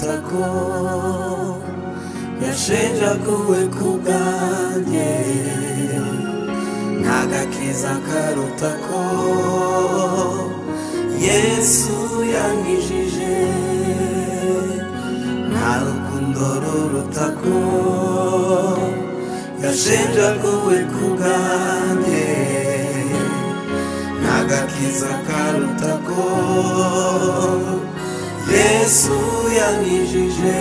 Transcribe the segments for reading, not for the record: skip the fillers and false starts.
karutako yashenjaguwe kubwanjye n'agakiza karutako Yesu yankijije nta rukundo rurutako yashenjaguwe kubwanjye n'agakiza karutako Yesu yankijije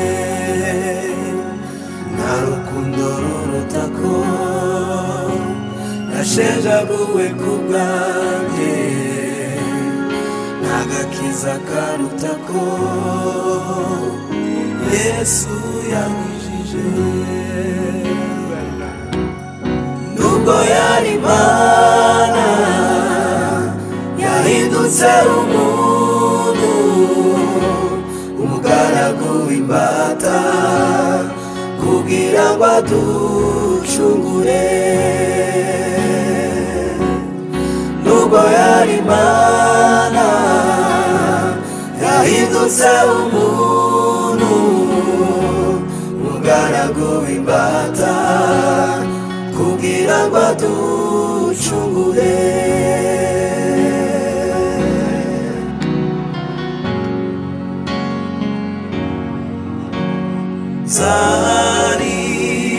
nta rukundo rurutako yashenjaguwe kubwanjye n'agakiza karutako Yesu yankijije nubwo yari Imana yahindutse umuntu umugaragu w'imbata kugira ngo aducungure nubwo yari Imana yahindutse umuntu umugaragu w'imbata kugira ngo aducungure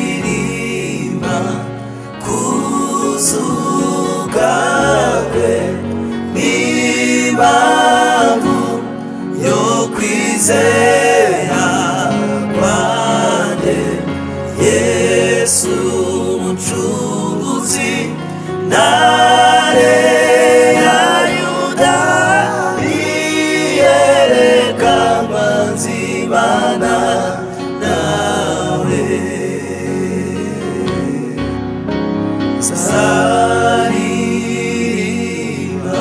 zaririmba kuzuka kwe n'impamvu yo kwizera kwanjye Yesu umucunguzi ntare ya Yuda iyerekanwa nzimana nawe zaririmba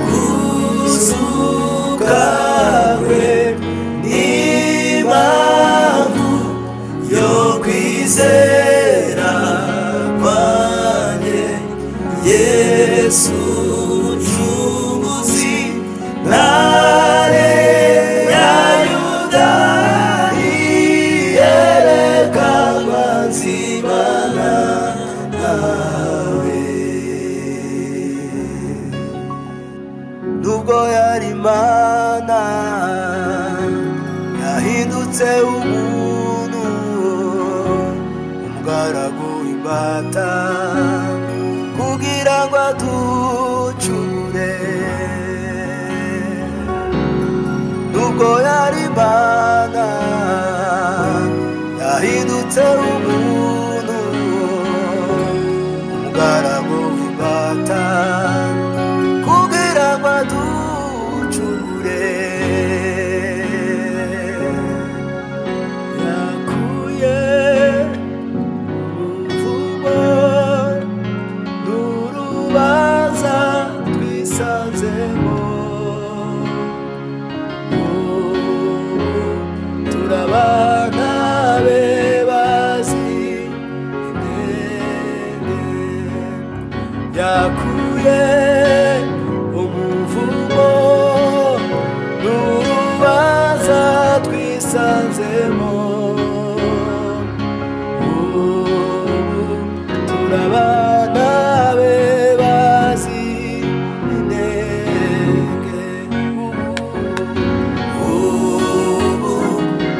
kuzuka kwe n'impamvu yo kwizera kwanjye Yesu umucunguzi ntare ya Yuda iyerekanwa nzimana nawe nubwo yari Imana yahindutse umuntu umugaragu w'imbata kugira ngo aducungure nubwo yari Imana yahindutse umuntu umugaragu w'imbata kugira ngo aducungure yakuye umuvumo n'urubanza twisanzemo turabana be bazi intege yakuye umuvumo n'urubanza twisanzemo turabana be bazi intege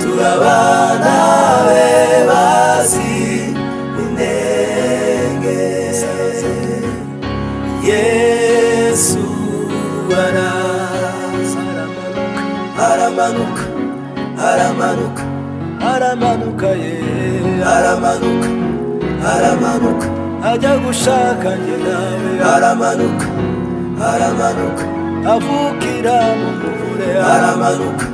turabana be bazi intege Yesu aramanuka aramanuka aramanuka ye aramanuka aramanuka ajya gushaka njye nawe aramanuka aramanuka avukira mu muvure aramanuka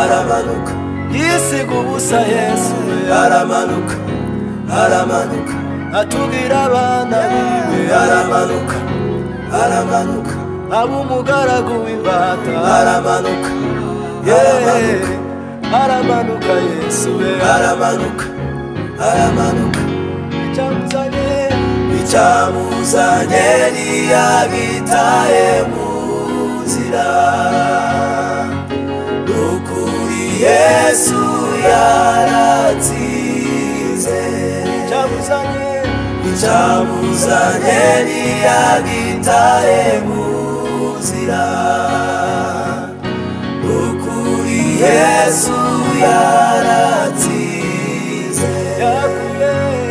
aramanuka yisiga ubusa Yesu aramanuka aramanuka atugira abana biwe aramanuka aramanuka ab'umugaragu w'imbata aramanuka aramanuka aramanuka Yesu aramanuka aramanuka icyamuzanye ntiyabitaye mu nzira n'ukuri Yesu yaratsinze. Icyamuzanye ntiyagitaye mu nzira. Ukuri Yesu yaratsinze.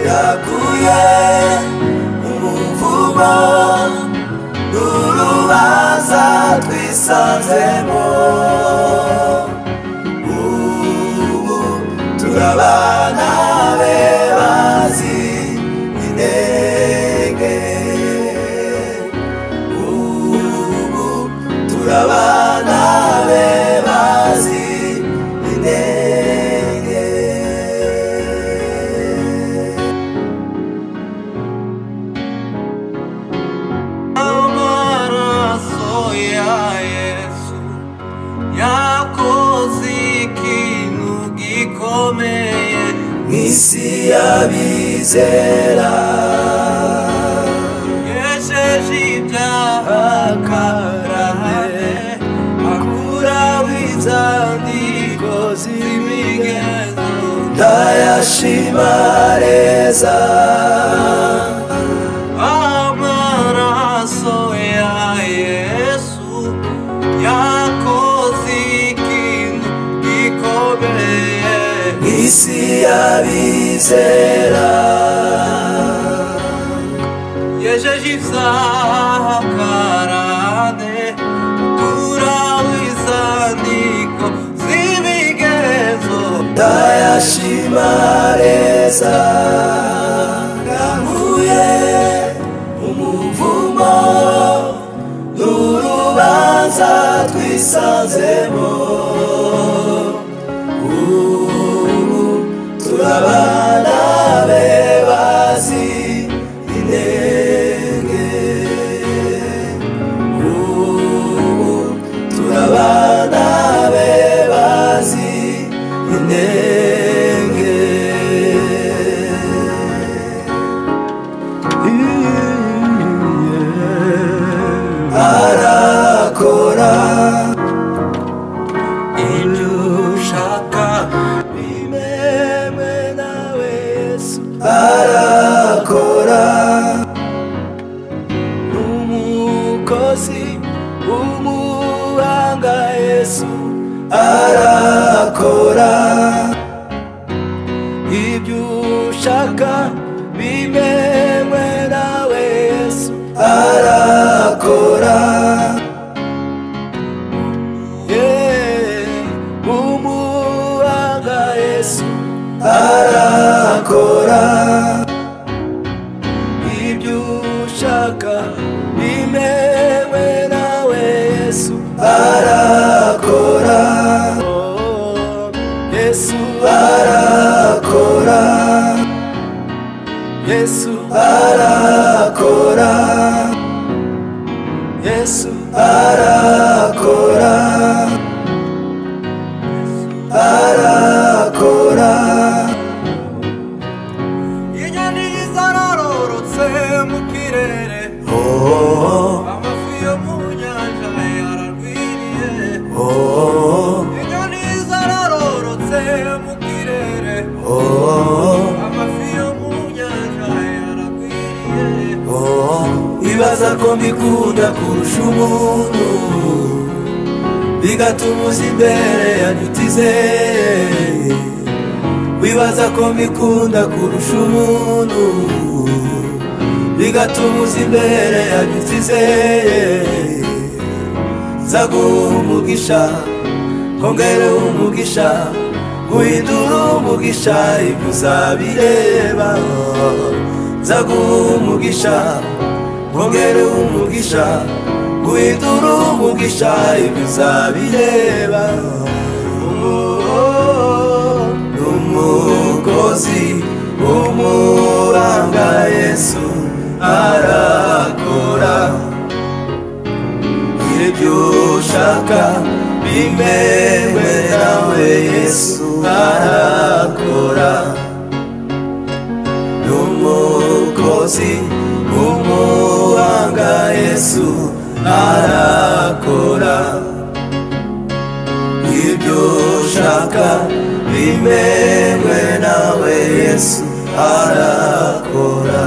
Yakuye umuvumo n'urubanza twisanzemo. Ubu turabana be bazi intege. Ubu turabana be bazi intege. Amaraso ya Yesu yakoze ikintu gikomeye mw'isi y'abizera. yesheje ibyaha karahane akuraho inzandiko z'imigenzo. Ndayashima neza. Amaraso ya Yesu yakoze ikintu gikomeye mw'isi y'abizera. yesheje ibyaha karahane akuraho inzandiko z'imigenzo. Ndayashima neza. Yankuye umuvumo n'urubanza twisanzemo. Ubu turabana be bazi intege. Ubu turabana be bazi intege. Arakora ibyo ushaka bimenywe nawe Yesu. Arakora n'umukozi w'umuhanga Yesu. Arakora ibyo ushaka bimenywe nawe Yesu. Arakora umuhanga Yesu. Arakora ibyo ushaka bimenywe nawe Yesu. Arakora Yesu. Arakora Yesu. Arakora Yesu. Arakora arakora. inyoni zararorotse mu kirere. Amafi yo mu nyanja yaragwiriye. inyoni zararorotse mu kirere. Amafi yo mu nyanja yaragwiriye. Ibaza ko mbikunda kurusha umuntu, bigatuma uza imbere ya nshuti ze. Wibaza ko mbikunda kurusha umuntu, bigatuma uza imbere ya nshuti ze. Nzaguha umugisha, nkongere umugisha, guhindura umugisha, ibyo uzabireba. Nzaguha umugisha, nkongere umugisha, guhindura umugisha, ibyo uzabireba. N'umukozi w'umuhanga Yesu arakora ibyo ushaka bimenywe nawe Yesu arakora. N'umukozi w'umuhanga Yesu arakora ibyo ushaka bimenywe nawe Yesu arakora.